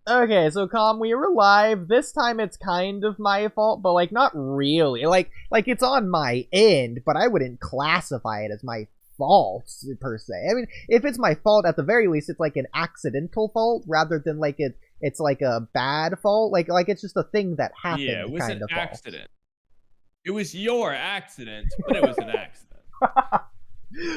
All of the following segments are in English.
Okay, so we were live. This time it's kind of my fault, but like not really. Like it's on my end, but I wouldn't classify it as my fault per se. I mean, if it's my fault, at the very least, it's like an accidental fault rather than like it's like a bad fault. Like it's just a thing that happened. Yeah, it was kind an of accident. It was your accident, but it was an accident.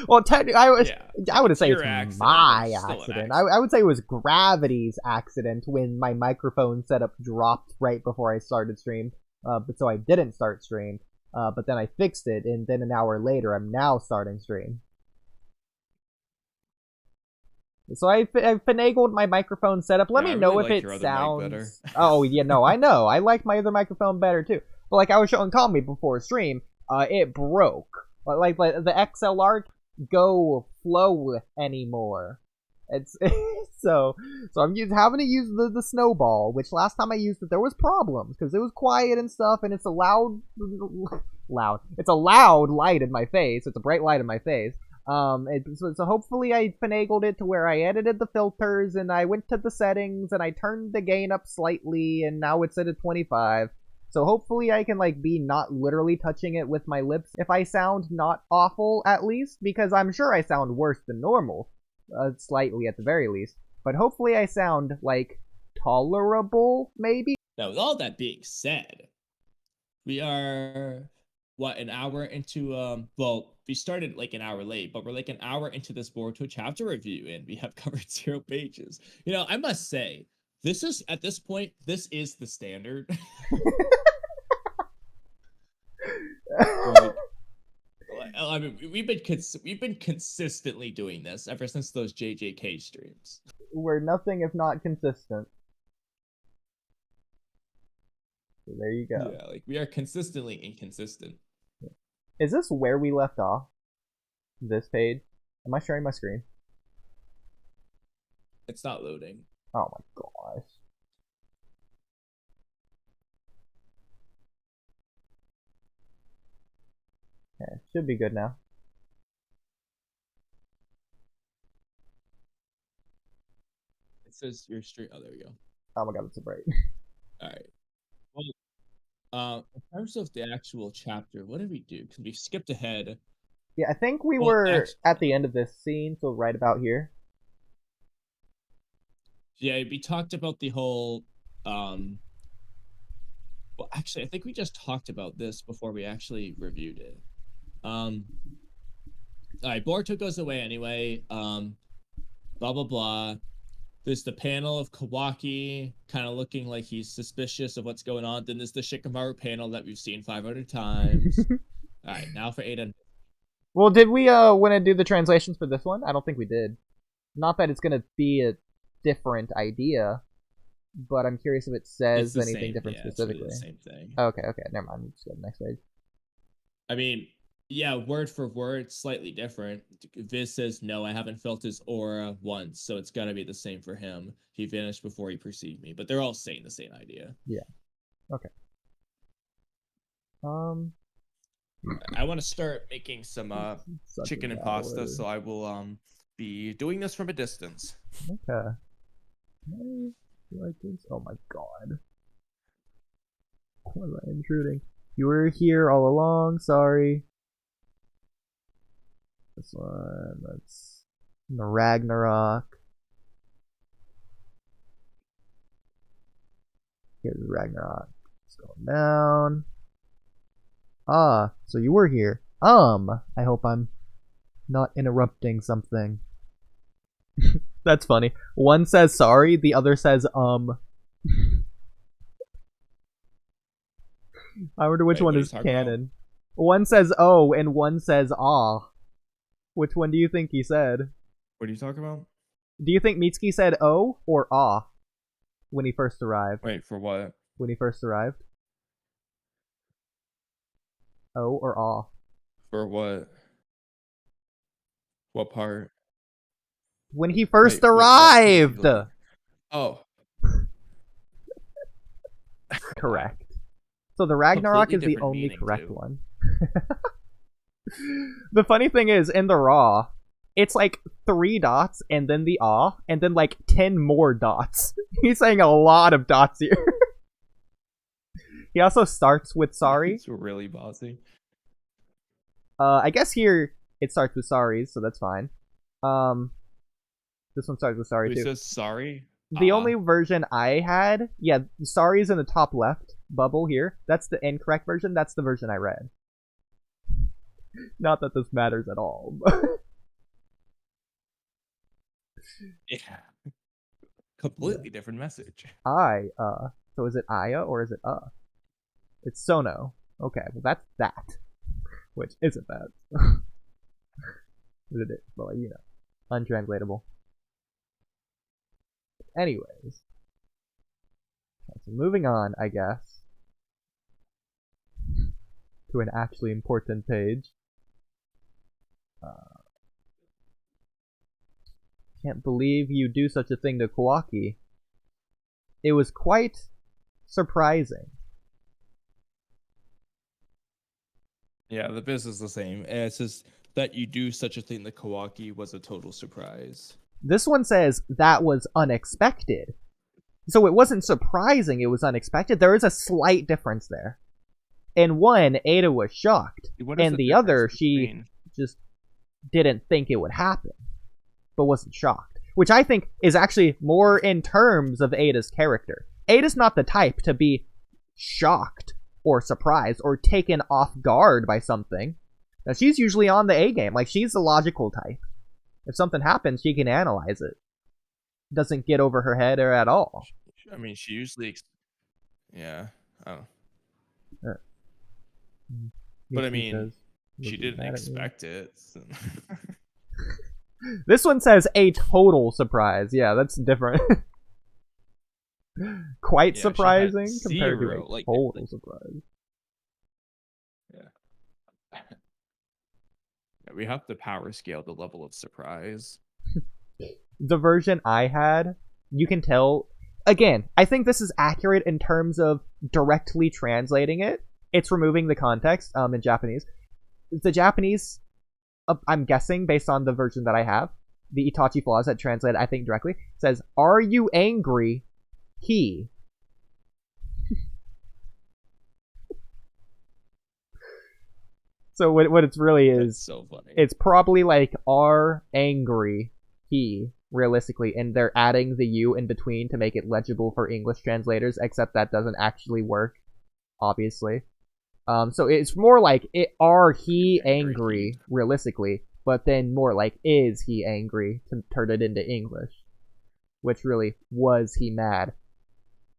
Well, technically, I wouldn't say it's accident, my it's accident. I would say it was gravity's accident when my microphone setup dropped right before I started stream. But so I didn't start stream. But then I fixed it, and then an hour later, I'm now starting stream. So I finagled my microphone setup. Let me know really if it sounds. Oh yeah, no, I know. I like my other microphone better too. But like I was showing Kamui before stream, it broke. Like the XLR go flow anymore. It's so I'm having to use the snowball, which last time I used it there was problems because it was quiet and stuff, and it's a loud. It's a loud light in my face. It's a bright light in my face. So hopefully I finagled it to where I edited the filters and I went to the settings and I turned the gain up slightly and now it's at a 25. So hopefully I can like be not literally touching it with my lips if I sound not awful at least, because I'm sure I sound worse than normal, slightly at the very least. But hopefully I sound like tolerable, maybe. Now, with all that being said, we are an hour into well, we started like an hour late, but we're like an hour into this Boruto chapter review and we have covered 0 pages. You know, I must say, this is at this point, this is the standard. I mean, we've been consistently doing this ever since those JJK streams. We're nothing if not consistent. So there you go. Yeah, like we are consistently inconsistent. Is this where we left off? This page? Am I sharing my screen? It's not loading. Oh my gosh. Okay, should be good now. It says you're straight. Oh, there we go. Oh my god, it's so bright. All right. Well, in terms of the actual chapter, what did we do? Because we skipped ahead. Yeah, I think we were at the end of this scene, so right about here. Yeah, we talked about the whole, well, actually, I think we just talked about this before we actually reviewed it. All right, Boruto goes away anyway, blah, blah, blah. There's the panel of Kawaki kind of looking like he's suspicious of what's going on. Then there's the Shikamaru panel that we've seen 500 times. All right, now for Aiden. Well, did we want to do the translations for this one? I don't think we did. Not that it's going to be a different idea, but I'm curious if it says anything different specifically. It's really the same thing. Okay, never mind. Let's go to the next page. I mean, yeah, word for word, slightly different. Viz says, no, I haven't felt his aura once, so it's got to be the same for him. He vanished before he perceived me, but they're all saying the same idea. Yeah. Okay. I want to start making some chicken and pasta, so I will be doing this from a distance. Okay. Like this? Oh my god. Why am I intruding? You were here all along, sorry. This one, that's the Ragnarok. Here's Ragnarok. It's going down. Ah, so you were here. I hope I'm not interrupting something. That's funny. One says sorry, the other says I wonder which one is canon. One says oh and one says ah. Which one do you think he said? What are you talking about? Do you think Mitsuki said oh or ah when he first arrived? Wait, for what? When he first arrived? Oh or ah? For what? What part? When he first arrived! Oh. Correct. So the Ragnarok is the only correct one. The funny thing is, in the Raw, it's like 3 dots and then the ah, and then like 10 more dots. He's saying a lot of dots here. He also starts with sorry. It's really bossy. I guess here it starts with sorry, so that's fine. This one starts with sorry It too. says sorry. The only version I had, yeah, sorry is in the top left bubble here. That's the incorrect version. That's the version I read. Not that this matters at all. Yeah. Completely different message. So is it Aya or is it It's Sono. Okay, well that's that. Which isn't that. But it is, but like, you know, untranslatable. Anyways. Okay, so moving on, I guess. To an actually important page. Can't believe you do such a thing to Kawaki. It was quite surprising. Yeah, the biz is the same. It's just that you do such a thing to Kawaki was a total surprise. This one says that was unexpected. So it wasn't surprising, it was unexpected. There is a slight difference there. In one, Ada was shocked. And the other, she just didn't think it would happen. But wasn't shocked. Which I think is actually more in terms of Ada's character. Ada's not the type to be shocked or surprised or taken off guard by something. Now, she's usually on the A game. Like, she's the logical type. If something happens, she can analyze it. Doesn't get over her head or at all. I mean, she usually... Yeah. Oh. But I mean, she didn't expect it. So. This one says a total surprise. Yeah, that's different. Quite surprising compared to a total surprise. Yeah. We have to power scale the level of surprise. The version I had, you can tell. Again, I think this is accurate in terms of directly translating it. It's removing the context in Japanese. The Japanese, I'm guessing, based on the version that I have, the Itachi flaws that translate, I think, directly, says, "Are you angry? He." So what it's really is, so funny. It's probably like, "Are angry he," realistically, and they're adding the U in between to make it legible for English translators, except that doesn't actually work, obviously. So it's more like, "Are he angry," realistically, but then more like, "Is he angry," to turn it into English. Which really, "Was he mad?"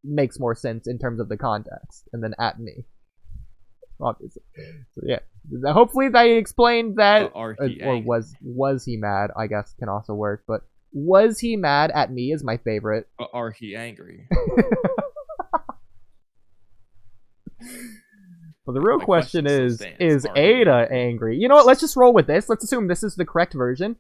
makes more sense in terms of the context, and then "at me." Obviously. So yeah. Hopefully they explained that, or was he mad, I guess, can also work, but "was he mad at me" is my favorite. Are he angry? Well, the real question is Ada angry? You know what, let's just roll with this. Let's assume this is the correct version.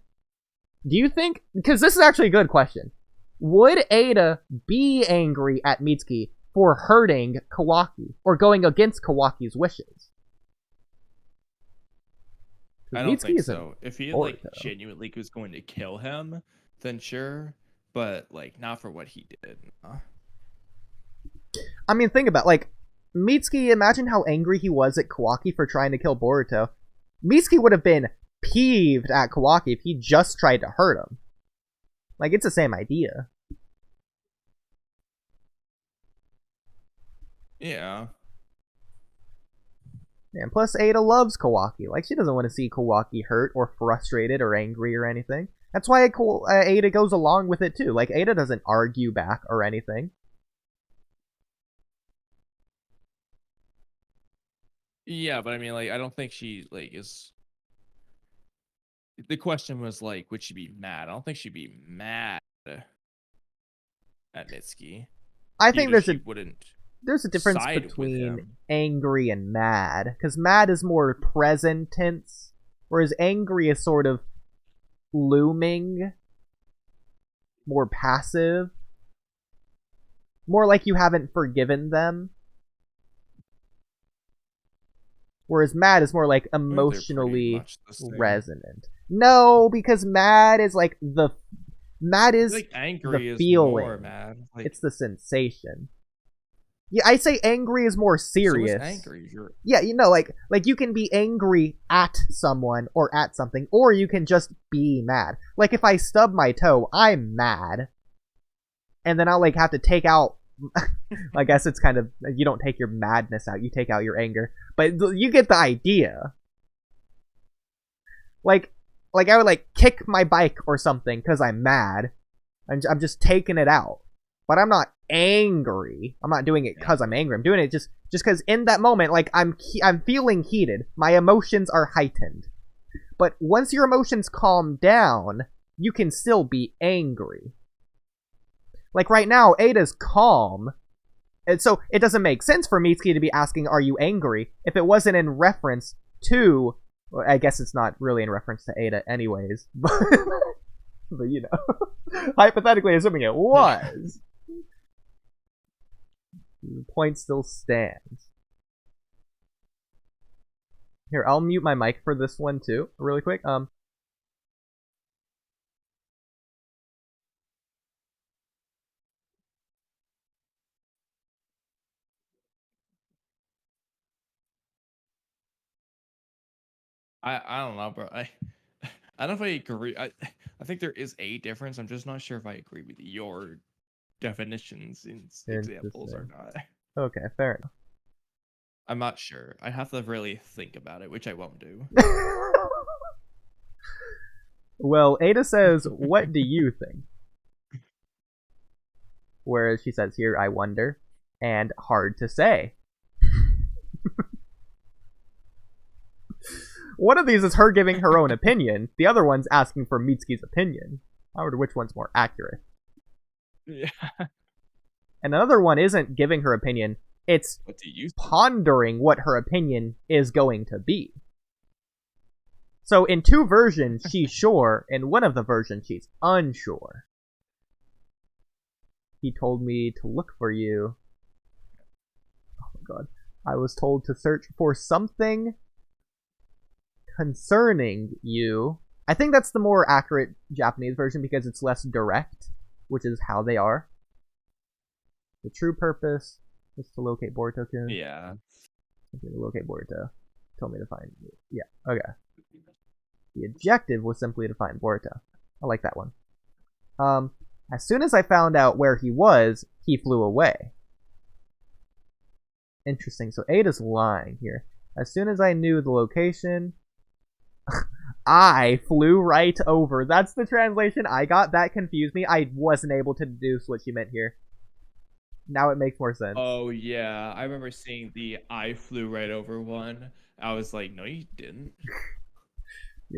Do you think, because this is actually a good question, would Ada be angry at Mitsuki for hurting Kawaki, or going against Kawaki's wishes? I don't think so. If he genuinely was going to kill him, then sure, but like not for what he did. I mean, think about Mitsuki. Imagine how angry he was at Kawaki for trying to kill Boruto. Mitsuki would have been peeved at Kawaki if he just tried to hurt him. Like, it's the same idea. Yeah. And plus, Ada loves Kawaki. Like, she doesn't want to see Kawaki hurt or frustrated or angry or anything. That's why Ada goes along with it too. Like, Ada doesn't argue back or anything. Yeah, but I mean, I don't think she is. The question was would she be mad? I don't think she'd be mad at Mitsuki. I think there's a difference side between angry and mad, because mad is more present tense, whereas angry is sort of looming, more passive, more like you haven't forgiven them. Whereas mad is more like emotionally resonant. No, because mad is like mad is like angry the is feeling. more mad. Like, it's the sensation. Yeah, I say angry is more serious. So is angry. Yeah, like you can be angry at someone or at something, or you can just be mad. Like if I stub my toe, I'm mad, and then I'll like have to take out. I guess it's kind of, you don't take your madness out, you take out your anger, but you get the idea. Like I would like kick my bike or something because I'm mad. I'm just taking it out. But I'm not angry. I'm not doing it because I'm angry. I'm doing it just because in that moment, like I'm feeling heated. My emotions are heightened. But once your emotions calm down, you can still be angry. Like right now, Ada's calm. And so it doesn't make sense for Mitsuki to be asking, "Are you angry?" if it wasn't in reference to. Well, I guess it's not really in reference to Ada, anyways. But you know, hypothetically, assuming it was. The point still stands. Here, I'll mute my mic for this one too, really quick. I don't know, bro. I don't know if I agree. I think there is a difference. I'm just not sure if I agree with your definitions in examples or not. Okay, fair enough. I'm not sure. I have to really think about it, which I won't do. Well, Ada says, "What do you think?" Whereas she says here, "I wonder," and "hard to say." One of these is her giving her own opinion. The other one's asking for Mitsuki's opinion. I wonder which one's more accurate. Yeah. And another one isn't giving her opinion. It's pondering what her opinion is going to be. So in two versions, she's sure. In one of the versions, she's unsure. He told me to look for you. Oh my god. I was told to search for something concerning you. I think that's the more accurate Japanese version because it's less direct, which is how they are. The true purpose is to locate Boruto-kun. Yeah. To locate Boruto. Told me to find you. Yeah, okay. The objective was simply to find Boruto. I like that one. As soon as I found out where he was, he flew away. Interesting. So Ada's lying here. As soon as I knew the location, I flew right over. That's the translation I got. That confused me. I wasn't able to deduce what she meant here. Now it makes more sense. Oh, yeah. I remember seeing the "I flew right over" one. I was like, no, you didn't.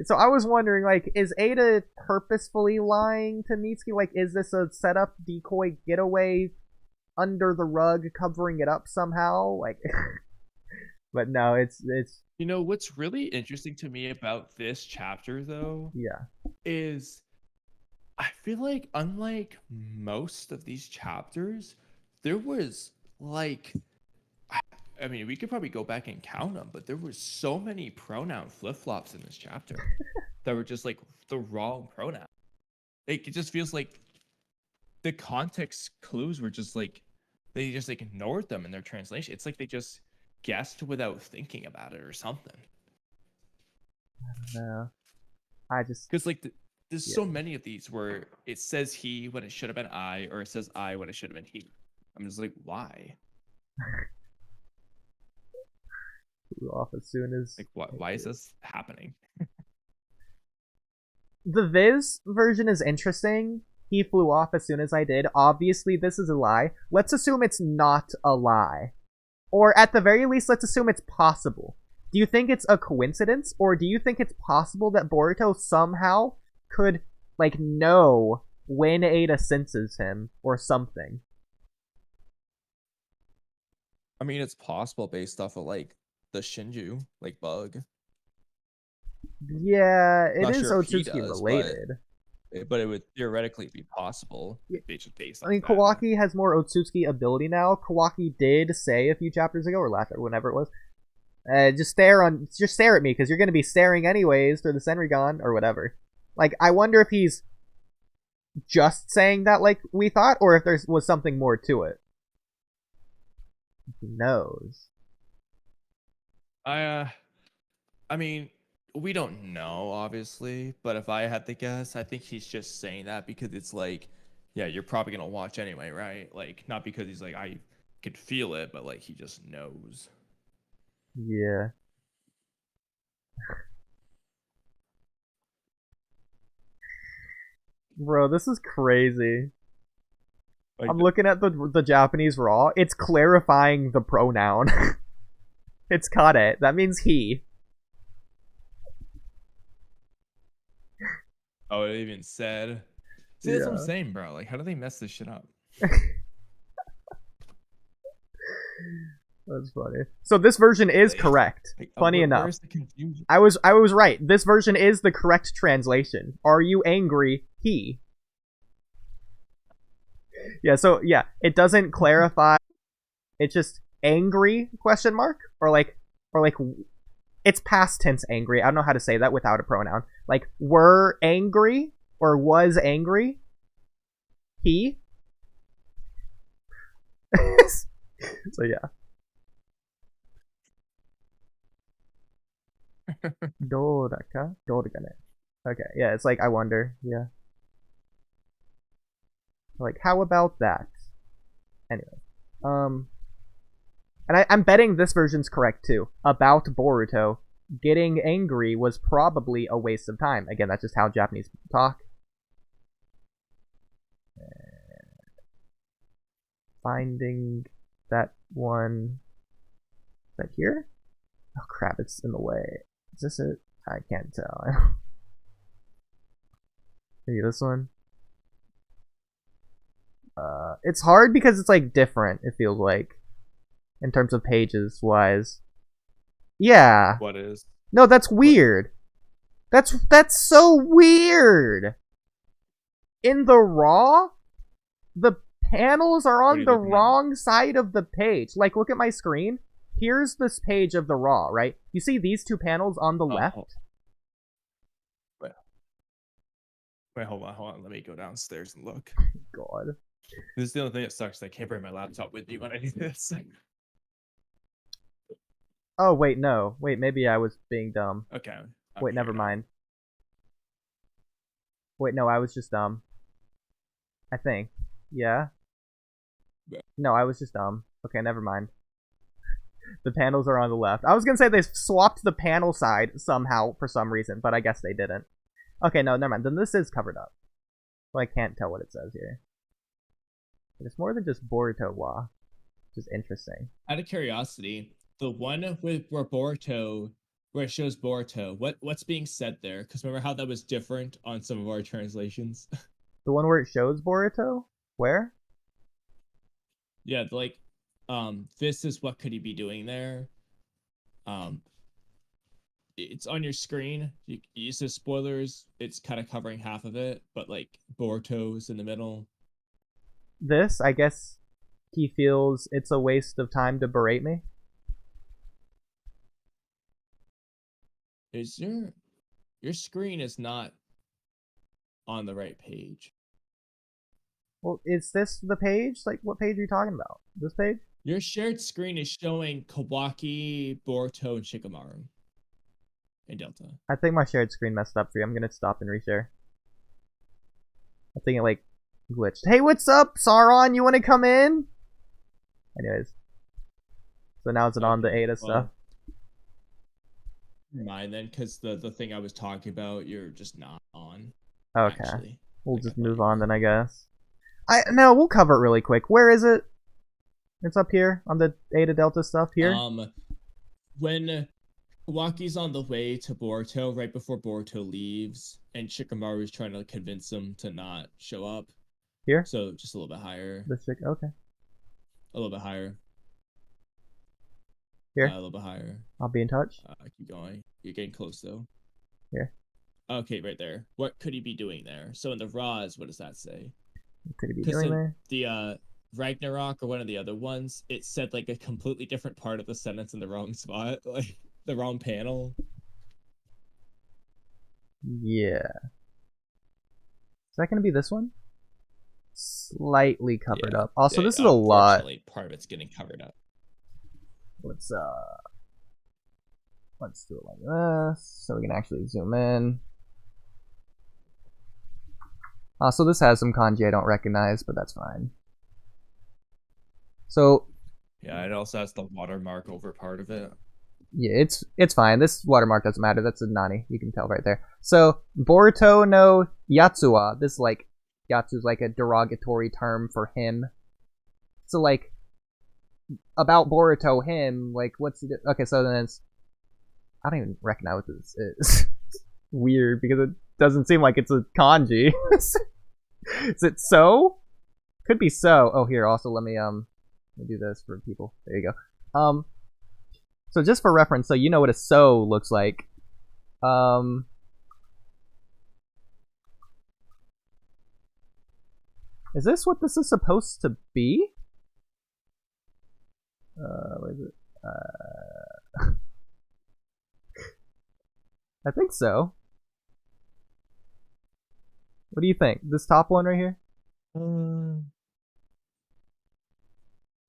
So I was wondering, like, is Ada purposefully lying to Mitsuki? Like, is this a setup, decoy, getaway, under the rug, covering it up somehow? Like, but no, it's. You know, what's really interesting to me about this chapter, though, is I feel like unlike most of these chapters, there was like, I mean, we could probably go back and count them, but there were so many pronoun flip-flops in this chapter that were just like the wrong pronoun. Like, it just feels like the context clues were just like, they just like ignored them in their translation. It's like they just guessed without thinking about it or something. I don't know. I just, because like there's so many of these where it says he when it should have been I, or it says I when it should have been he. I'm just like, why? Flew off as soon as like why is this happening? The Viz version is interesting. He flew off as soon as I did. Obviously, this is a lie. Let's assume it's not a lie. Or at the very least, let's assume it's possible. Do you think it's a coincidence? Or do you think it's possible that Boruto somehow could, like, know when Ada senses him or something? I mean, it's possible based off of, like, the Shinju, like, bug. Yeah, it is Otsutsuki related. But it would theoretically be possible. Yeah. Based I mean, Kawaki has more Otsutsuki ability now. Kawaki did say a few chapters ago, or last, or whenever it was, Just stare at me, because you're gonna be staring anyways through the Senrigan or whatever. Like, I wonder if he's just saying that like we thought, or if there was something more to it. Who knows? I mean, we don't know, obviously, but if I had to guess, I think he's just saying that because it's like, yeah, you're probably gonna watch anyway, right? Like, not because he's like, I could feel it, but like he just knows. Yeah. Bro, this is crazy. Like, I'm looking at the Japanese Raw. It's clarifying the pronoun. It's kare. That means he. Oh, it even said. See, that's what I'm saying, bro. Like, how do they mess this shit up? That's funny. So this version is correct. Like, funny enough. Where's the confusion? I was right. This version is the correct translation. Are you angry? He. Yeah, so yeah, it doesn't clarify. It's just angry ? Or like it's past tense angry. I don't know how to say that without a pronoun. Like, were angry or was angry. He. So yeah. Doraka? Doragane. Okay, yeah, it's like, I wonder, yeah. Like, how about that? Anyway. And I'm betting this version's correct, too. About Boruto, getting angry was probably a waste of time. Again, that's just how Japanese people talk. Finding that one... Is that here? Oh crap, it's in the way. Is this it? I can't tell. Maybe this one? It's hard because it's like different, it feels like. In terms of pages wise. Yeah. What is? No, that's weird. That's so weird. In the Raw, the panels are on the wrong side of the page. Like, look at my screen. Here's this page of the Raw, right? You see these two panels on the left? Wait, hold on. Let me go downstairs and look. God. This is the only thing that sucks. I can't bring my laptop with me when I do this. Oh, wait, no. Wait, maybe I was being dumb. Okay. Wait, never mind. Wait, no, I was just dumb. I think. Yeah? No, I was just dumb. Okay, never mind. The panels are on the left. I was gonna say they swapped the panel side somehow for some reason, but I guess they didn't. Okay, no, never mind. Then this is covered up. So I can't tell what it says here. But it's more than just Boruto wa, which is interesting. Out of curiosity, the one with Boruto, where it shows Boruto, what's being said there? Because remember how that was different on some of our translations? The one where it shows Boruto? Where? Yeah, like, this is what could he be doing there? It's on your screen. You said spoilers. It's kind of covering half of it, but like Boruto's in the middle. This, I guess, he feels it's a waste of time to berate me. Is your screen is not on the right page? Well, is this the page? Like, what page are you talking about? This page? Your shared screen is showing Kawaki, Boruto, and Shikamaru. And Delta. I think my shared screen messed up for you. I'm gonna stop and reshare. I think it, like, glitched. Hey, what's up, Sauron? You wanna come in? Anyways. So now is it on the Ada stuff? Never mind then, because the thing I was talking about, you're just not on. Okay. Actually. We'll just move on then, I guess. No, we'll cover it really quick. Where is it? It's up here on the Ada Delta stuff here. When Kawaki's on the way to Boruto, right before Boruto leaves, and Shikamaru's trying to convince him to not show up. Here? So just a little bit higher. Okay. A little bit higher. Here? A little bit higher. I'll be in touch. Keep going. You're getting close though. Here. Okay, right there. What could he be doing there? So in the Raws, what does that say? What could he be doing there? Ragnarok or one of the other ones, it said like a completely different part of the sentence in the wrong spot, like the wrong panel. Yeah. Is that gonna be this one? Slightly covered up. Also, this is a lot. Part of it's getting covered up. Let's do it like this, so we can actually zoom in. So this has some kanji I don't recognize, but that's fine. So yeah, it also has the watermark over part of it. Yeah, it's fine. This watermark doesn't matter. That's a nani. You can tell right there. So Boruto no Yatsuwa. This like Yatsu's like a derogatory term for him. So like about Boruto, him like what's he do? Okay, so then it's I don't even recognize what this is. Weird because it doesn't seem like it's a kanji. Is it so? Could be so. Oh, here also let me do this for people. There you go. So just for reference, so you know what a so looks like. Is this what this is supposed to be? What is it? I think so. What do you think? This top one right here?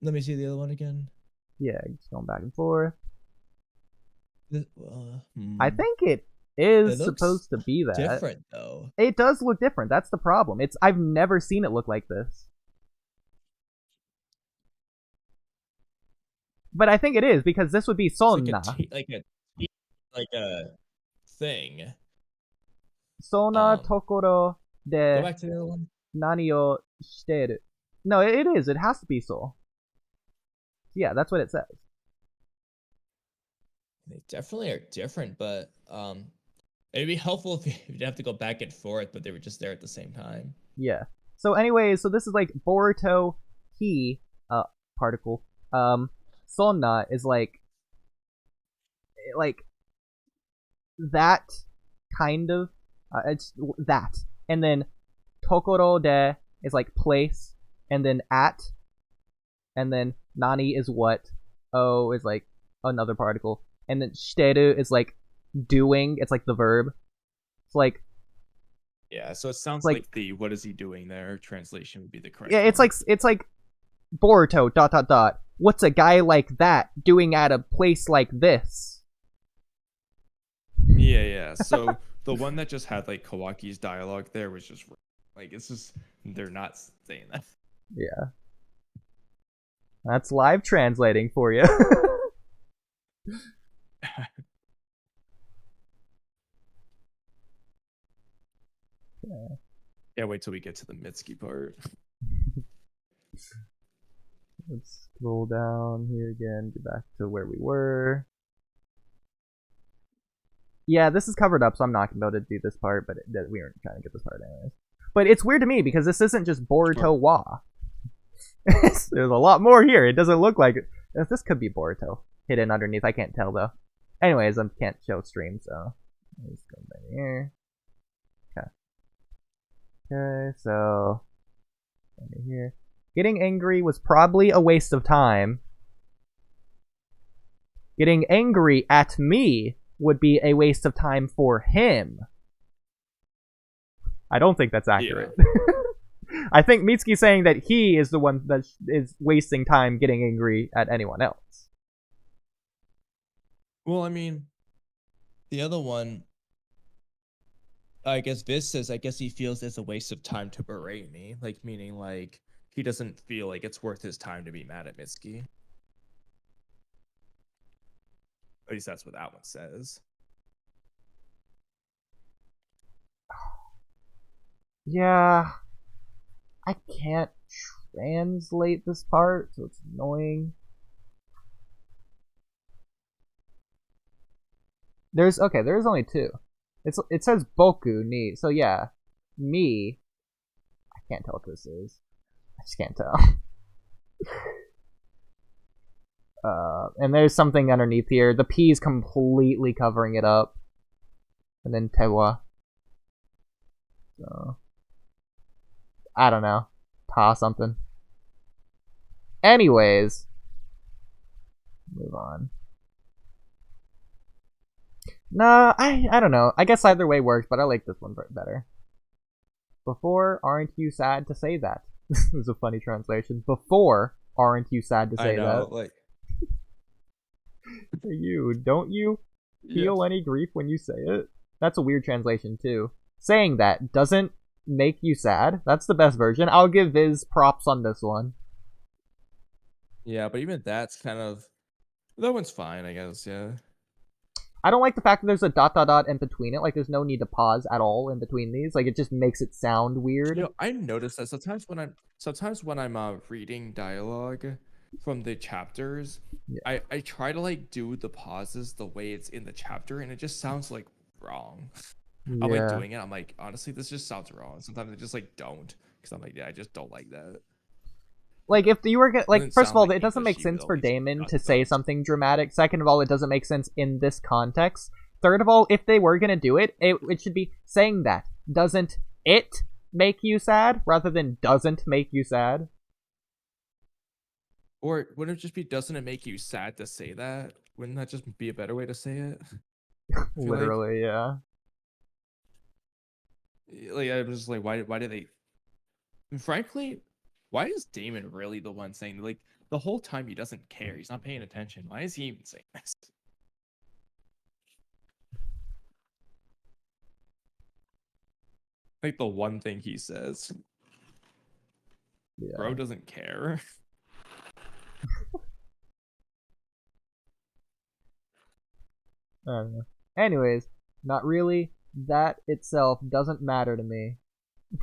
Let me see the other one again. Yeah, just going back and forth. I think it is supposed to be that. Different though. It does look different. That's the problem. I've never seen it look like this. But I think it is because this would be Sonna. Like a thing. Sonna tokoro de Go back to the other one. Nani o shiteru. No, it is. It has to be so. Yeah, that's what it says. They definitely are different, but it'd be helpful if you'd have to go back and forth, but they were just there at the same time. Yeah. So anyways, so this is like Boruto he particle. Sonna is like that kind of it's that. And then Tokoro de is like place, and then at, and then Nani is what, O is like another particle, and then shiteru is like doing, it's like the verb. It's like yeah, so it sounds like the what is he doing there translation would be the correct. Yeah, it's like Boruto ... What's a guy like that doing at a place like this? Yeah. So the one that just had like Kawaki's dialogue there was just like it's just they're not saying that. Yeah. That's live translating for you. Yeah, wait till we get to the Mitsuki part. Let's scroll down here again, get back to where we were. Yeah, this is covered up, so I'm not going to be able to do this part, but we weren't trying to get this part anyways. But it's weird to me, because this isn't just Boruto wa. There's a lot more here. It doesn't look like it. This could be Boruto hidden underneath. I can't tell, though. Anyways, I can't show stream, so let's go back here. Okay, so over here. Getting angry was probably a waste of time. Getting angry at me would be a waste of time for him. I don't think that's accurate. Yeah. I think Mitsuki's saying that he is the one that is wasting time getting angry at anyone else. Well, I mean, the other one, I guess Viz says, I guess he feels it's a waste of time to berate me. Like, meaning, like, he doesn't feel like it's worth his time to be mad at Mitsuki. At least that's what that one says. Yeah. I can't translate this part, so it's annoying. There's only two. It says boku ni, so yeah. Me. I can't tell what this is. I just can't tell. And there's something underneath here. The P is completely covering it up. And then tewa. So I don't know. Ta something. Anyways, move on. Nah, I don't know. I guess either way works, but I like this one better. Before, aren't you sad to say that? This is a funny translation. Before, aren't you sad to say I know, that? like... Don't you feel any grief when you say it? That's a weird translation, too. Saying that doesn't make you sad. That's the best version. I'll give Viz props on this one. Yeah, but even that's kind of... That one's fine, I guess, yeah. I don't like the fact that there's a ... in between it. Like, there's no need to pause at all in between these. Like, it just makes it sound weird. You know, I noticed that sometimes when I'm reading dialogue from the chapters, yeah. I try to like do the pauses the way it's in the chapter, and it just sounds like wrong. Yeah. I'm like doing it. I'm like, honestly, this just sounds wrong. Sometimes I just like don't, because I'm like, yeah, I just don't like that. Like, if you were like, first of all, it doesn't make sense for Damon to say something dramatic. Second of all, it doesn't make sense in this context. Third of all, if they were gonna do it, it should be saying that. Doesn't it make you sad? Rather than doesn't make you sad. Or wouldn't it just be, doesn't it make you sad to say that? Wouldn't that just be a better way to say it? Literally, yeah. Like, I'm just like, why do they... And frankly... Why is Damon really the one saying, like, the whole time he doesn't care? He's not paying attention. Why is he even saying this? Like, the one thing he says. Yeah. Bro doesn't care. I don't know. Anyways, not really. That itself doesn't matter to me.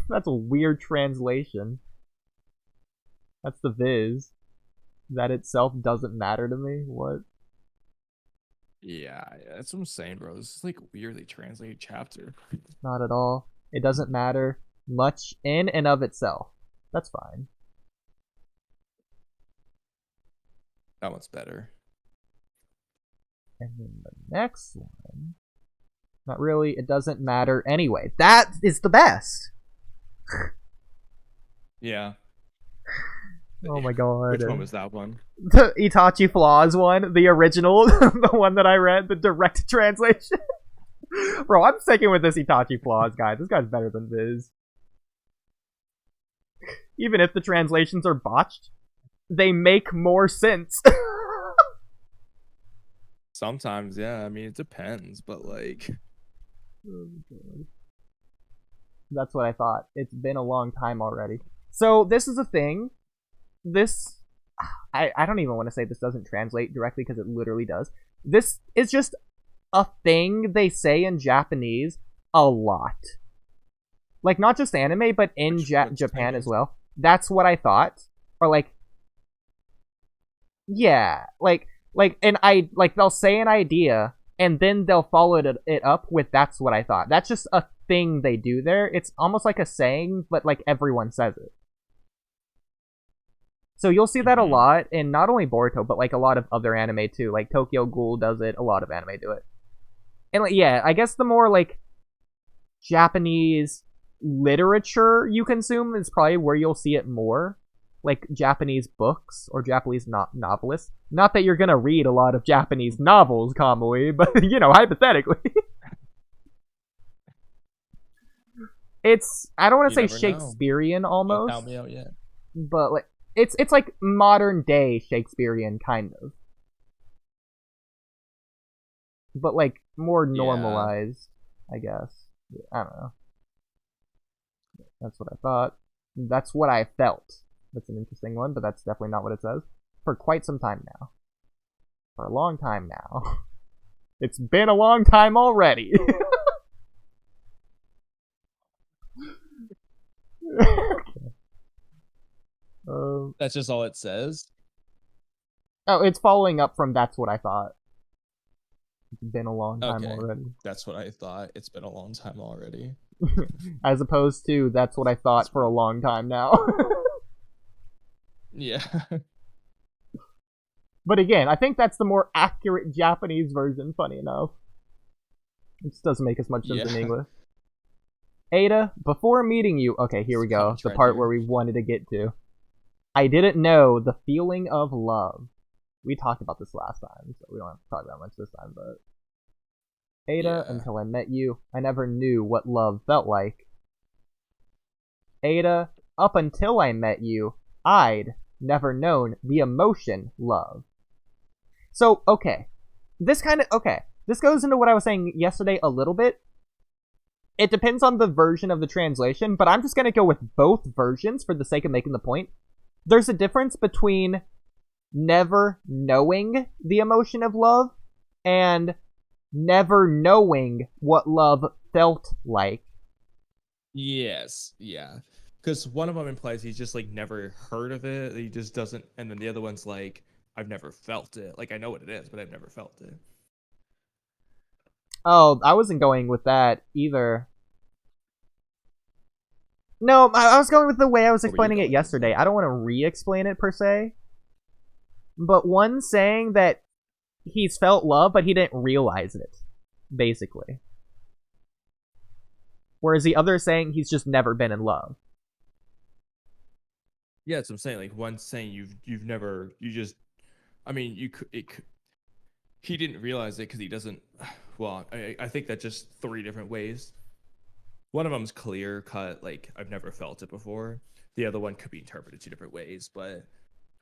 That's a weird translation. That's the Viz. That itself doesn't matter to me? What? Yeah, that's what I'm saying, bro. This is like a weirdly translated chapter. Not at all. It doesn't matter much in and of itself. That's fine. That one's better. And then the next one. Not really. It doesn't matter anyway. That is the best. Yeah. Oh my god. Which one was that one? The Itachi Flaws one. The original. The one that I read. The direct translation. Bro, I'm sticking with this Itachi Flaws guy. This guy's better than Viz. Even if the translations are botched, they make more sense. Sometimes, yeah. I mean, it depends, but like... Oh god. That's what I thought. It's been a long time already. So, this is a thing. This, I don't even want to say this doesn't translate directly because it literally does. This is just a thing they say in Japanese a lot. Like, not just anime, but in Japan as well. That's what I thought. Or like, yeah, like, and they'll say an idea, and then they'll follow it up with that's what I thought. That's just a thing they do there. It's almost like a saying, but like everyone says it. So you'll see that a lot in not only Boruto, but like a lot of other anime too. Like Tokyo Ghoul does it, a lot of anime do it. And like, yeah, I guess the more like Japanese literature you consume is probably where you'll see it more. Like Japanese books or Japanese novelists. Not that you're gonna read a lot of Japanese novels, Kamui, but you know, hypothetically. It's, I don't want to say Shakespearean almost. Don't count me out yet. But like, it's like modern day Shakespearean, kind of. But like more normalized, I guess. I don't know. That's what I thought. That's what I felt. That's an interesting one, but that's definitely not what it says. For quite some time now. For a long time now. It's been a long time already. That's just all it says? Oh, it's following up from that's what I thought. It's been a long time already. That's what I thought. It's been a long time already. As opposed to that's what I thought for a long time now. Yeah. But again, I think that's the more accurate Japanese version, funny enough. It just doesn't make as much sense in English. Ada, before meeting you... Okay, here we go. The part where we wanted to get to. I didn't know the feeling of love. We talked about this last time, so we don't have to talk about much this time, but... Ada, until I met you, I never knew what love felt like. Ada, up until I met you, I'd never known the emotion love. So, okay. This goes into what I was saying yesterday a little bit. It depends on the version of the translation, but I'm just gonna go with both versions for the sake of making the point. There's a difference between never knowing the emotion of love and never knowing what love felt like. Yes, yeah. Because one of them implies he's just, like, never heard of it. He just doesn't... And then the other one's like, I've never felt it. Like, I know what it is, but I've never felt it. Oh, I wasn't going with that either. No, I was going with the way I was explaining it yesterday. I don't want to re-explain it, per se. But one saying that he's felt love, but he didn't realize it, basically. Whereas the other saying he's just never been in love. Yeah, that's what I'm saying. Like, one saying you've never, you just, I mean, he didn't realize it because he doesn't, well, I think that's just three different ways. One of them's clear cut, like, I've never felt it before. The other one could be interpreted two different ways, but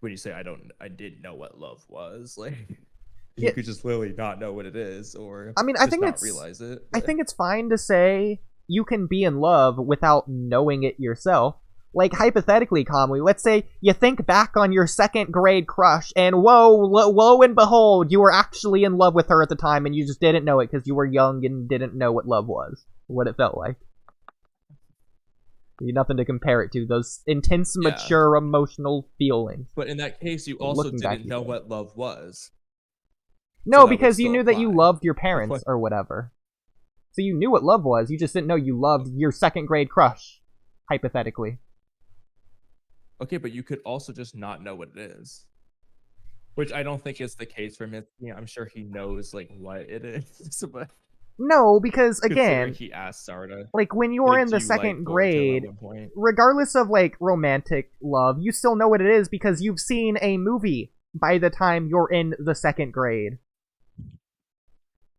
when you say I didn't know what love was, like, you could just literally not know what it is, or I mean, I think not realize it. I think it's fine to say you can be in love without knowing it yourself. Like, hypothetically, Kamui, let's say you think back on your second grade crush, and lo and behold, you were actually in love with her at the time, and you just didn't know it because you were young and didn't know what love was, what it felt like. You had nothing to compare it to, those intense, mature, emotional feelings. But in that case, you also didn't know what love was. No, because you knew that you loved your parents or whatever. So you knew what love was, you just didn't know you loved your second grade crush, hypothetically. Okay, but you could also just not know what it is. Which I don't think is the case for Mitsuki. I'm sure he knows, like, what it is. But no, because, again, he asked Sarda, like, when you were in the second grade, regardless of, like, romantic love, you still know what it is because you've seen a movie by the time you're in the second grade.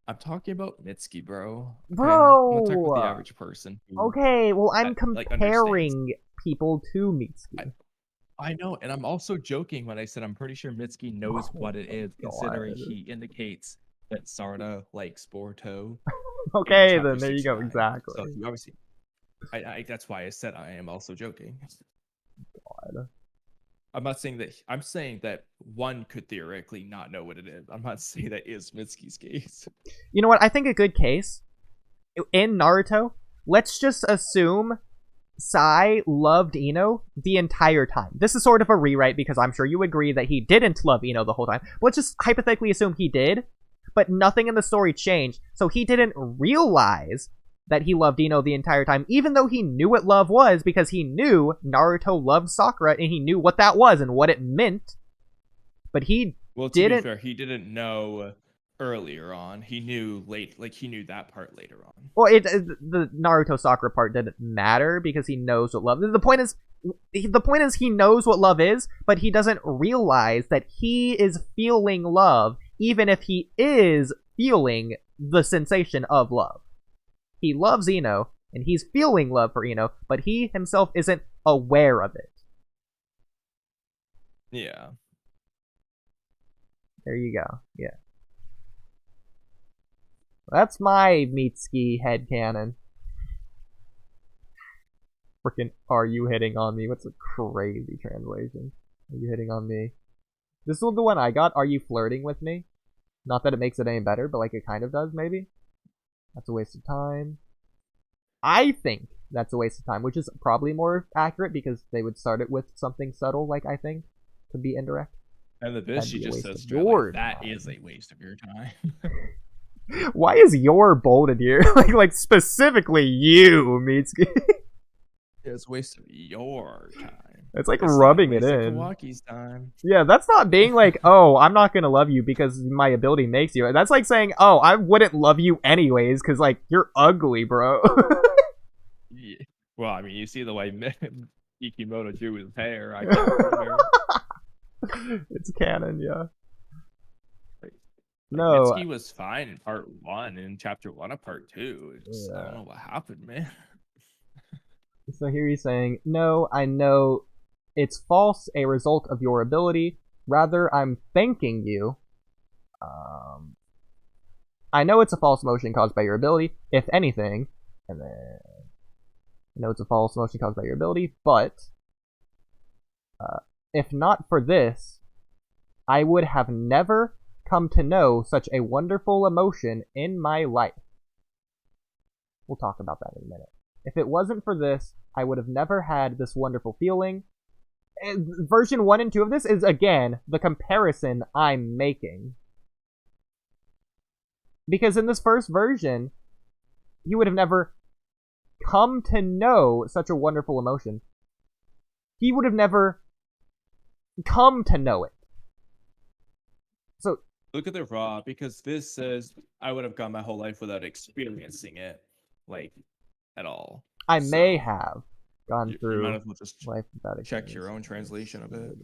I'm talking about Mitsuki, bro. Bro! I'm talking about the average person. Okay, well, I'm comparing people to Mitsuki. I know, and I'm also joking when I said I'm pretty sure Mitsuki knows what it is, considering he indicates that Sarda likes Boruto. Okay, then there you go, exactly. So you obviously, that's why I said I am also joking. God. I'm not saying that. I'm saying that one could theoretically not know what it is. I'm not saying that is Mitsuki's case. You know what? I think a good case in Naruto. Let's just assume Sai loved Ino the entire time. This is sort of a rewrite because I'm sure you agree that he didn't love Ino the whole time. But let's just hypothetically assume he did, but nothing in the story changed, so he didn't realize that he loved Ino the entire time, even though he knew what love was because he knew Naruto loved Sakura and he knew what that was and what it meant. But he didn't... be fair, he didn't know earlier on. He knew he knew that part later on. Well, the Naruto Sakura part didn't matter because he knows what love is. The point is he knows what love is, but he doesn't realize that he is feeling love, even if he is feeling the sensation of love. He loves Ino, and he's feeling love for Ino, but he himself isn't aware of it. Yeah. There you go. Yeah. That's my Mitsuki headcanon. Frickin' are you hitting on me? What's a crazy translation? Are you hitting on me? This is the one I got. Are you flirting with me? Not that it makes it any better, but like it kind of does, maybe? That's a waste of time. I think that's a waste of time, which is probably more accurate because they would start it with something subtle, like I think, to be indirect. And the bitch, she just says, that is a waste of your time. Why is your bolded here? like specifically you, Mitsuki. It's a waste of your time. It's like rubbing it in. Walky's time. Yeah, that's not being like, oh, I'm not gonna love you because my ability makes you. That's like saying, oh, I wouldn't love you anyways because, like, you're ugly, bro. Yeah. Well, I mean, you see the way Kikimoto drew his hair. I can't remember. It's canon, yeah. No, Mitsuki was fine in part 1, in chapter 1 of part 2. I don't know what happened, man. So here he's saying, no, I know it's false, a result of your ability. Rather, I'm thanking you. I know it's a false motion caused by your ability, if anything. And then, I know it's a false motion caused by your ability, but if not for this, I would have never come to know such a wonderful emotion in my life. We'll talk about that in a minute. If it wasn't for this, I would have never had this wonderful feeling. Version 1 and 2 of this is, again, the comparison I'm making. Because in this first version, he would have never come to know such a wonderful emotion. He would have never come to know it. So look at the raw, because this says I would have gone my whole life without experiencing it, like, at all. I may have gone through you might as well just life without check your own translation of it.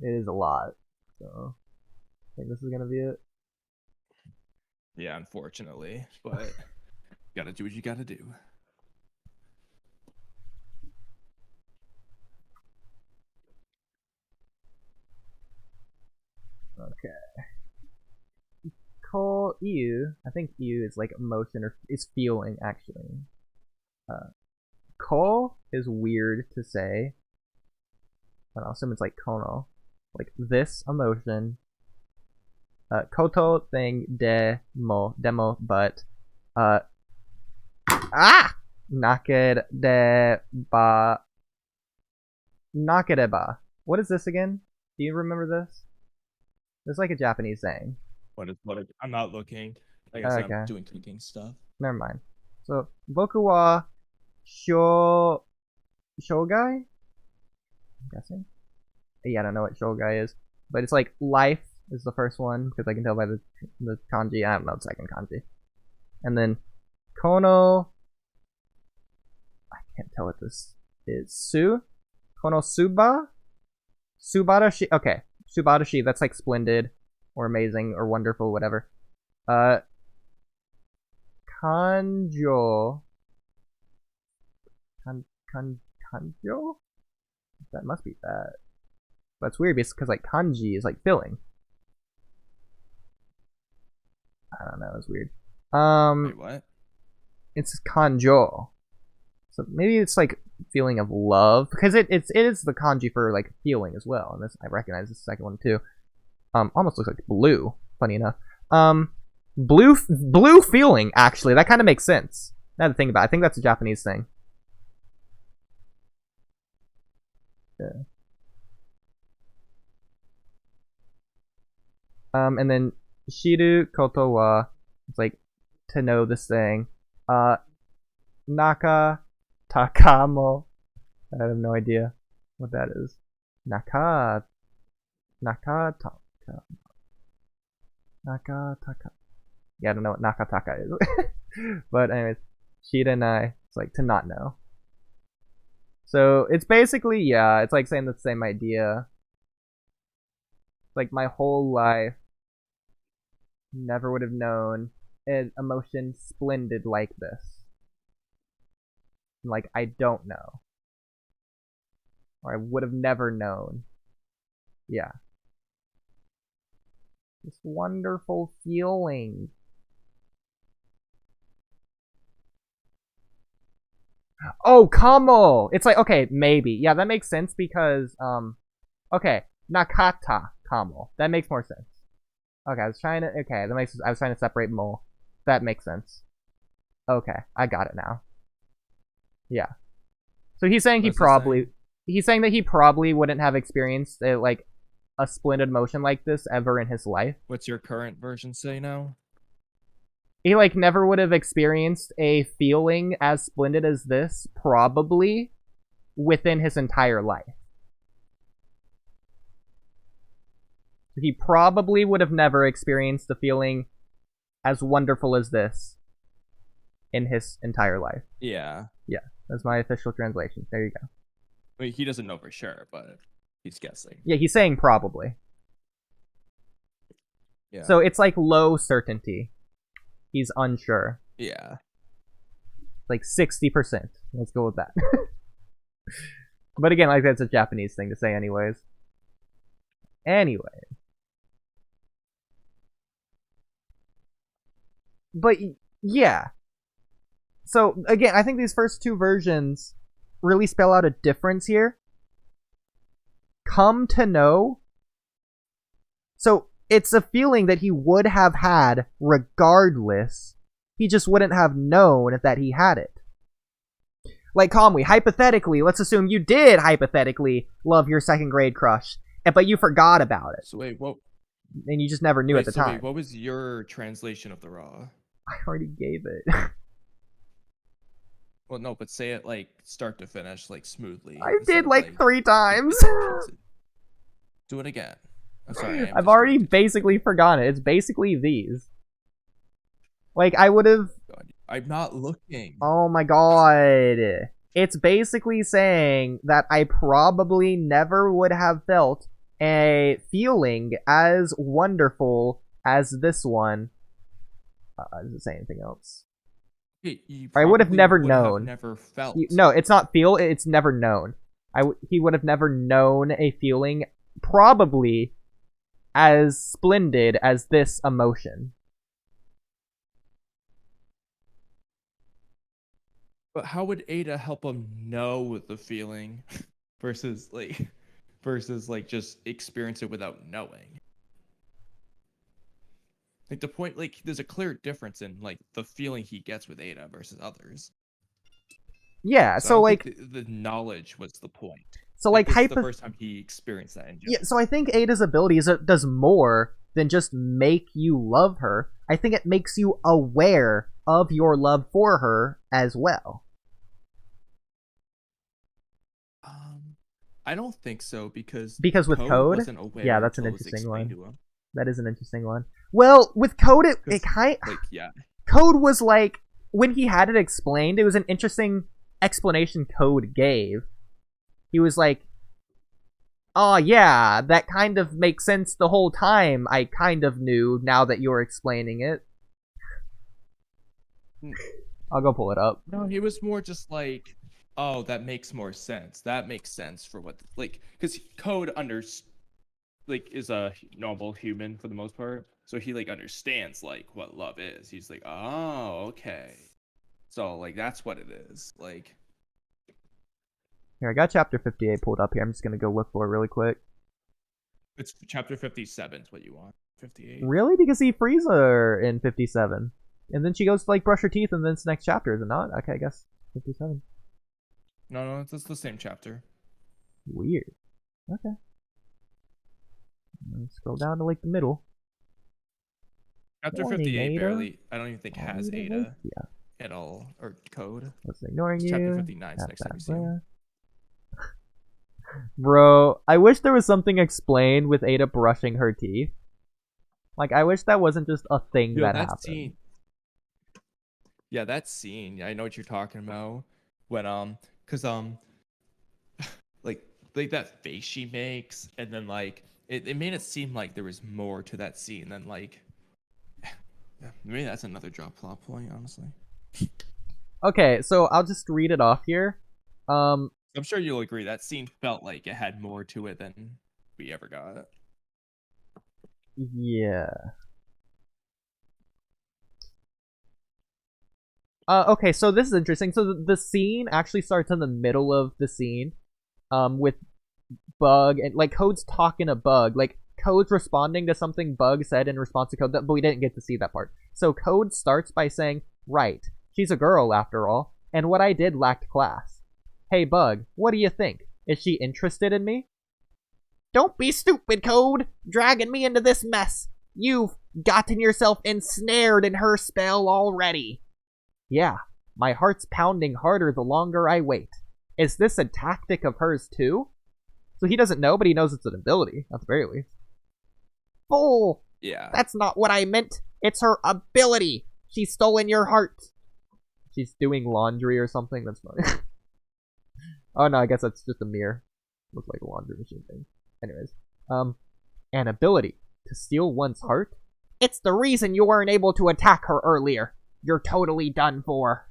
It is a lot, so I think this is gonna be it. Yeah, unfortunately, but you gotta do what you gotta do. Okay. Ko Iu, I think Iu is like emotion or is feeling actually. Ko is weird to say. But I'll assume it's like kono, like this emotion. Koto thing demo, but nakereba. What is this again? Do you remember this? It's like a Japanese saying. I'm not looking. Like I said, I'm doing cooking stuff. Never mind. So, boku wa shogai? I'm guessing. Yeah, I don't know what shogai is, but it's like life is the first one because I can tell by the kanji. I don't know the second kanji. And then kono, I can't tell what this is. Kono subarashi. Okay, subarashi. That's like splendid or amazing or wonderful, whatever. Kanjo. Kanjo? That must be that. That's weird because like kanji is like filling. I don't know, it's weird. Wait, what? It's kanjo. So maybe it's like feeling of love because it is the kanji for like feeling as well. And this I recognize this second one too. Almost looks like blue. Funny enough. Blue feeling actually. That kind of makes sense. Now to think about it, I think that's a Japanese thing. Yeah. And then shiru koto wa, it's like to know this thing. Naka takamo. I have no idea what that is. Naka taka. Yeah, I don't know what nakataka is. But anyways, shiranai, it's like to not know. So it's basically, yeah, it's like saying the same idea. Like my whole life, never would have known an emotion splendid like this. Like I don't know. Or I would have never known. Yeah. This wonderful feeling. Oh, kamo! It's like, okay, maybe. Yeah, that makes sense because, okay, nakata kamo. That makes more sense. Okay, I was trying to separate more. That makes sense. Okay, I got it now. Yeah. So he's saying he's saying that he probably wouldn't have experienced like a splendid emotion like this ever in his life. What's your current version say now? He like never would have experienced a feeling as splendid as this probably within his entire life. He probably would have never experienced a feeling as wonderful as this in his entire life. Yeah. Yeah, that's my official translation. There you go. I mean, he doesn't know for sure, but he's guessing. Yeah, he's saying probably. Yeah. So it's like low certainty. He's unsure. Yeah. Like 60%. Let's go with that. But again, like that's a Japanese thing to say anyways. Anyway. But yeah. So again, I think these first two versions really spell out a difference here. Come to know. So it's a feeling that he would have had regardless. He just wouldn't have known that he had it. Like Kamui, hypothetically, let's assume you did hypothetically love your second grade crush, but you forgot about it. So wait, what? And you just never knew at the time. Wait, what was your translation of the raw? I already gave it. Well, no, but say it like start to finish, like smoothly. I did like 3 times. Do it again. I'm sorry. I've already basically forgotten it. It's basically these. Like, I would have... I'm not looking. Oh my god. It's basically saying that I probably never would have felt a feeling as wonderful as this one. Does it say anything else? I would have never known. Never felt. No, it's not feel. It's never known. He would have never known a feeling probably as splendid as this emotion. But how would Ada help him know the feeling versus just experience it without knowing? Like the point, like there's a clear difference in like the feeling he gets with Ada versus others. Yeah, so like the knowledge was the point. So like this is the first time he experienced that. Yeah, so I think Ada's ability does more than just make you love her. I think it makes you aware of your love for her as well. I don't think so because with Code, yeah, that's an until it was interesting explained to one. him. That is an interesting one. Well, with Code, it kind yeah. Code was like when he had it explained, it was an interesting explanation Code gave. He was like, "Oh yeah, that kind of makes sense the whole time. I kind of knew now that you're explaining it." I'll go pull it up. No, he was more just like, "Oh, that makes more sense. That makes sense for what like because Code is a normal human for the most part, so he like understands like what love is. He's like, oh, okay, so like that's what it is. Like, here, I got chapter 58 pulled up here. I'm just gonna go look for it really quick. It's chapter 57 is what you want. 58. Really? Because he frees her in 57, and then she goes to like brush her teeth, and then it's next chapter, is it not? Okay, I guess 57. No, it's the same chapter. Weird. Okay. Scroll down to like the middle. Chapter 58 barely, I don't even think has Ada at all, or Code. What's ignoring you? Chapter 59 is next time you see him. Bro, I wish there was something explained with Ada brushing her teeth. Like, I wish that wasn't just a thing that happened. Scene. Yeah, that scene. I know what you're talking about. When cause like that face she makes, and then like it made it seem like there was more to that scene than like. Maybe that's another drop plot point, honestly. Okay, so I'll just read it off here. I'm sure you'll agree that scene felt like it had more to it than we ever got. Yeah. Okay, so this is interesting. So the scene actually starts in the middle of the scene, with Bug and like Code's talking to Bug, like Code's responding to something Bug said in response to Code, but we didn't get to see that part. So Code starts by saying, "Right, she's a girl after all, and what I did lacked class. Hey Bug, what do you think? Is she interested in me?" "Don't be stupid, Code, dragging me into this mess. You've gotten yourself ensnared in her spell already." "Yeah, my heart's pounding harder the longer I wait. Is this a tactic of hers too?" So he doesn't know, but he knows it's an ability, at the very least. "Fool! Yeah. That's not what I meant. It's her ability. She's stolen your heart." She's doing laundry or something. That's funny. Oh no, I guess that's just a mirror. Looks like a laundry machine thing. Anyways, an ability to steal one's heart? It's the reason you weren't able to attack her earlier. You're totally done for.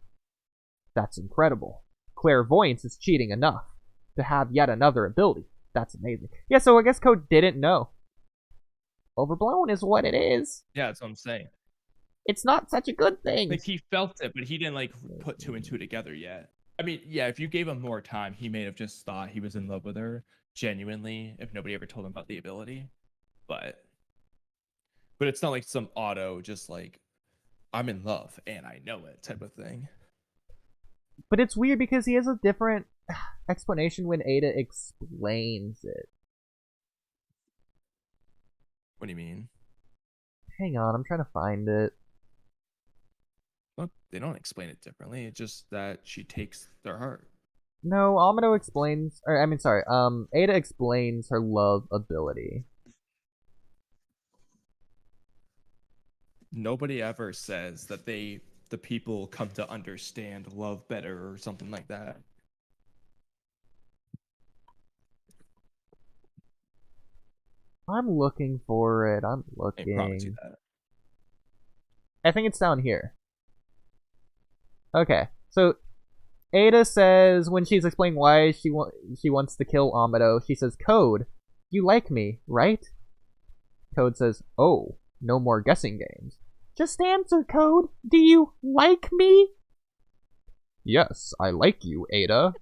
That's incredible. Clairvoyance is cheating enough to have yet another ability. That's amazing. Yeah, so I guess Code didn't know. Overblown is what it is. Yeah, that's what I'm saying. It's not such a good thing. Like, he felt it, but he didn't, like, put two and two together yet. I mean, yeah, if you gave him more time, he may have just thought he was in love with her genuinely if nobody ever told him about the ability. But it's not like some auto, just like, I'm in love and I know it type of thing. But it's weird because he has a different explanation when Ada explains it. What do you mean? Hang on, I'm trying to find it. Well, they don't explain it differently. It's just that she takes their heart. No, Amado explains, Ada explains her love ability. Nobody ever says that the people come to understand love better or something like that. I'm looking for it. I'm looking. I promise you that. I think it's down here. Okay, so Ada says when she's explaining why she wants to kill Amado, she says, "Code, you like me, right?" Code says, "Oh, no more guessing games. Just answer, Code. Do you like me?" "Yes, I like you, Ada.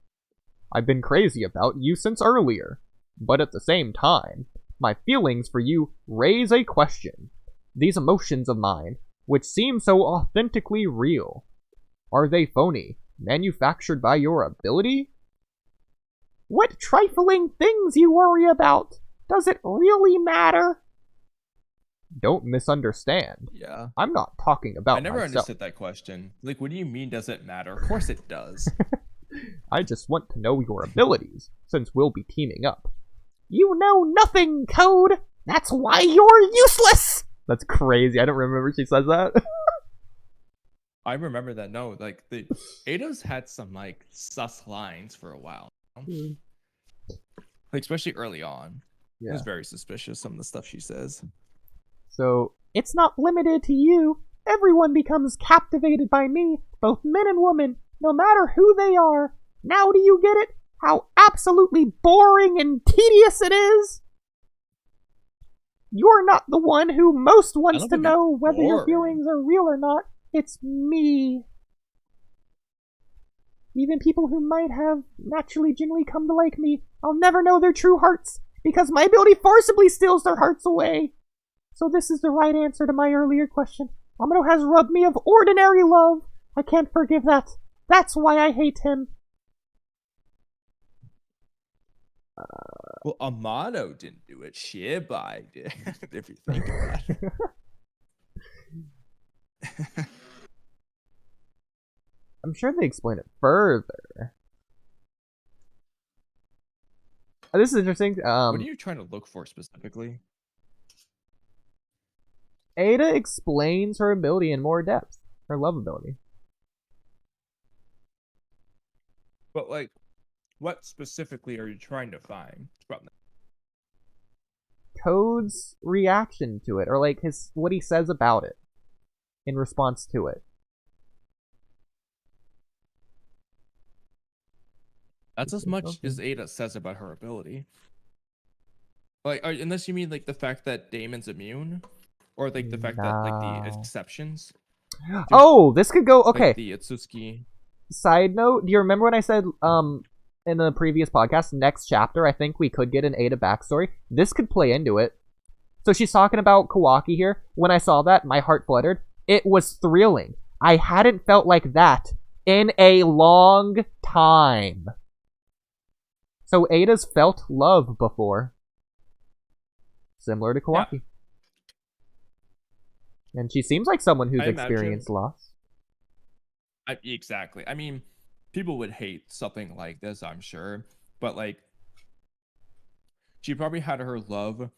I've been crazy about you since earlier. But at the same time, my feelings for you raise a question. These emotions of mine, which seem so authentically real, are they phony, manufactured by your ability? What trifling things you worry about! Does it really matter?" Don't misunderstand. Yeah. I'm not talking about I never myself. understood that question. Like, what do you mean does it matter? Of course it does. I just want to know your abilities, since we'll be teaming up. You know nothing, Code! That's why you're useless! That's crazy. I don't remember she says that. I remember that. No, like, the Ada's had some, like, sus lines for a while. Like, especially early on. Yeah. It was very suspicious, some of the stuff she says. So, it's not limited to you. Everyone becomes captivated by me, both men and women, no matter who they are. Now do you get it? How absolutely boring and tedious it is? You're not the one who most wants to know whether your feelings are real or not. It's me. Even people who might have naturally genuinely come to like me, I'll never know their true hearts, because my ability forcibly steals their hearts away. So this is the right answer to my earlier question. Amado has robbed me of ordinary love. I can't forgive that. That's why I hate him. Well, Amado didn't do it. Shibai did, if you think about it. I'm sure they explain it further. This is interesting. What are you trying to look for specifically? Ada explains her ability in more depth. Her love ability. But, like, what specifically are you trying to find from that? Code's reaction to it, or like what he says about it in response to it. That's as much as Ada says about her ability. Like, unless you mean like the fact that Damon's immune, or like the fact that like the exceptions. Oh, this could go okay. Like the Itsuki. Side note: do you remember when I said in the previous podcast, next chapter, I think we could get an Ada backstory? This could play into it. So she's talking about Kawaki here. When I saw that, my heart fluttered. It was thrilling. I hadn't felt like that in a long time. So Ada's felt love before. Similar to Kawaki. Yeah. And she seems like someone who's experienced loss. Exactly. I mean, people would hate something like this, I'm sure. But, like, she probably had her love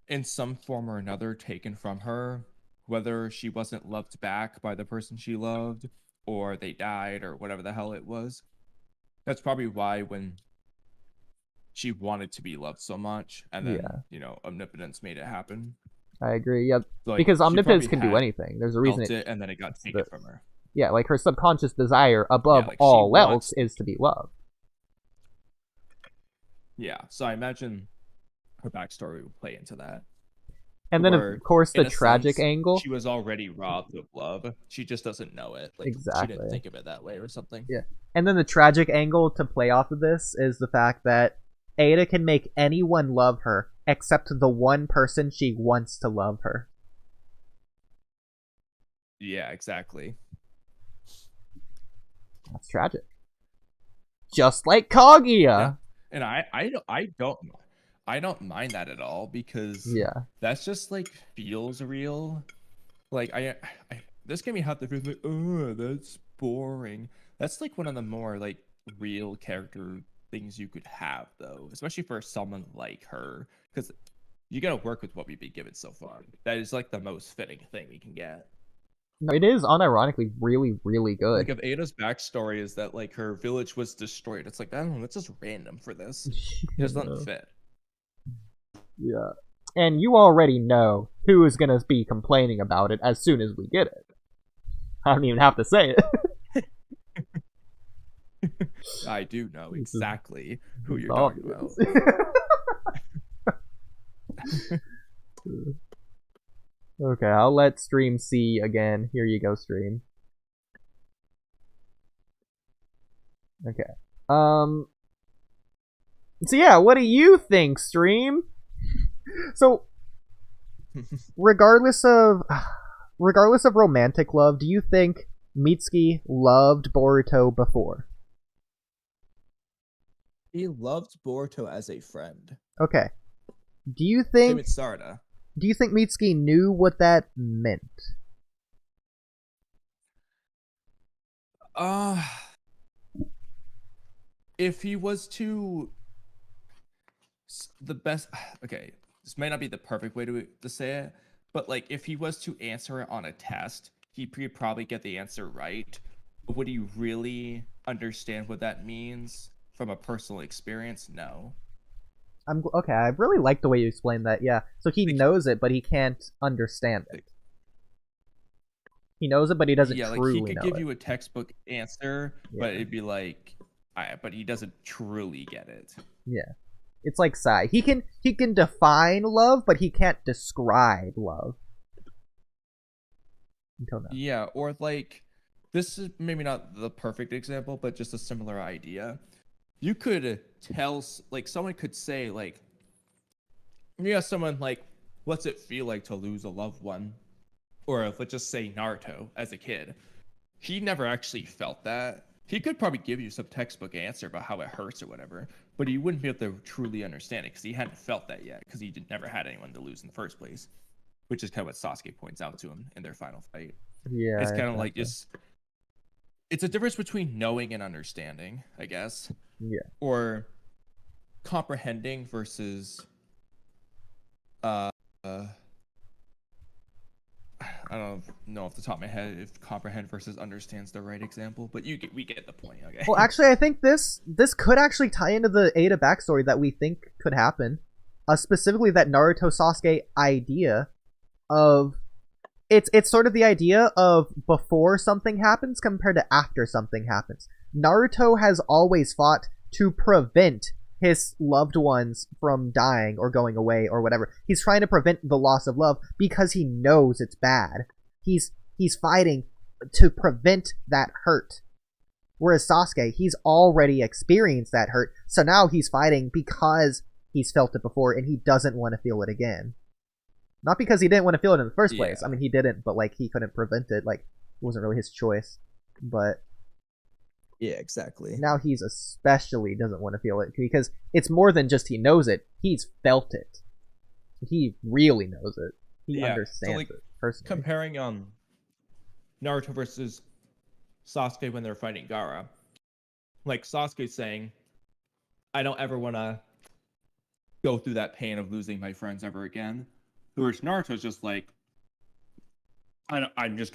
in some form or another taken from her. Whether she wasn't loved back by the person she loved, or they died or whatever the hell it was. That's probably why when she wanted to be loved so much, and then omnipotence made it happen. I agree. Yeah, like, because omnipotence can do anything. There's a reason it, and then it got taken from her. Yeah, like her subconscious desire above all else is to be loved. Yeah, so I imagine her backstory would play into that. And then, of course, the tragic angle. She was already robbed of love. She just doesn't know it. Like, exactly. She didn't think of it that way or something. Yeah. And then the tragic angle to play off of this is the fact that Ada can make anyone love her except the one person she wants to love her. Yeah, exactly. That's tragic. Just like Kaguya. Yeah. And I don't mind that at all, because that's just like feels real. Like I this gave me half the feels like, oh, that's boring. That's like one of the more like real character things you could have, though, especially for someone like her, because you gotta work with what we've been given so far. That is like the most fitting thing we can get. No, it is unironically really, really good. Like, if Ada's backstory is that like her village was destroyed, it's like, I don't know, that's just random for this. It just doesn't fit. Yeah. And you already know who is gonna be complaining about it as soon as we get it. I don't even have to say it. I do know exactly who you're talking about. Okay, I'll let Stream see again. Here you go, Stream. Okay. So yeah, what do you think, Stream? So, regardless of romantic love, do you think Mitsuki loved Boruto before? He loved Boruto as a friend. Okay. Do you think... Same with Sarda. Do you think Mitsuki knew what that meant? If he was to... The best... Okay, this might not be the perfect way to say it, but like, if he was to answer it on a test, he'd probably get the answer right. But would he really understand what that means from a personal experience? No. Okay, I really like the way you explained that, yeah. So he knows it, but he can't understand it. He knows it, but he doesn't truly know it. Yeah, like, he could give you a textbook answer, but it'd be like... but he doesn't truly get it. Yeah. It's like Sai. He can define love, but he can't describe love. Until now. Yeah, or like, this is maybe not the perfect example, but just a similar idea. You could tell, like, someone could say, like, someone like, what's it feel like to lose a loved one? Or let's just say Naruto as a kid. He never actually felt that. He could probably give you some textbook answer about how it hurts or whatever, but he wouldn't be able to truly understand it because he hadn't felt that yet, because he never had anyone to lose in the first place, which is kind of what Sasuke points out to him in their final fight. Yeah, it's kind of like just... It's a difference between knowing and understanding, I guess. Yeah. Or comprehending versus I don't know off the top of my head if comprehend versus understand's the right example, but we get the point. Okay. Well, actually, I think this could actually tie into the Ada backstory that we think could happen. Specifically, that Naruto Sasuke idea of it's sort of the idea of before something happens compared to after something happens. Naruto has always fought to prevent his loved ones from dying or going away or whatever. He's trying to prevent the loss of love because he knows it's bad. He's fighting to prevent that hurt. Whereas Sasuke, he's already experienced that hurt, so now he's fighting because he's felt it before and he doesn't want to feel it again. Not because he didn't want to feel it in the first place. I mean, he didn't, but like, he couldn't prevent it. Like, it wasn't really his choice. But yeah, exactly. Now he's especially doesn't want to feel it because it's more than just he knows it. He's felt it. He really knows it. He understands it personally. Comparing Naruto versus Sasuke when they're fighting Gaara, like, Sasuke saying, "I don't ever want to go through that pain of losing my friends ever again." Whereas Naruto's just like, I'm just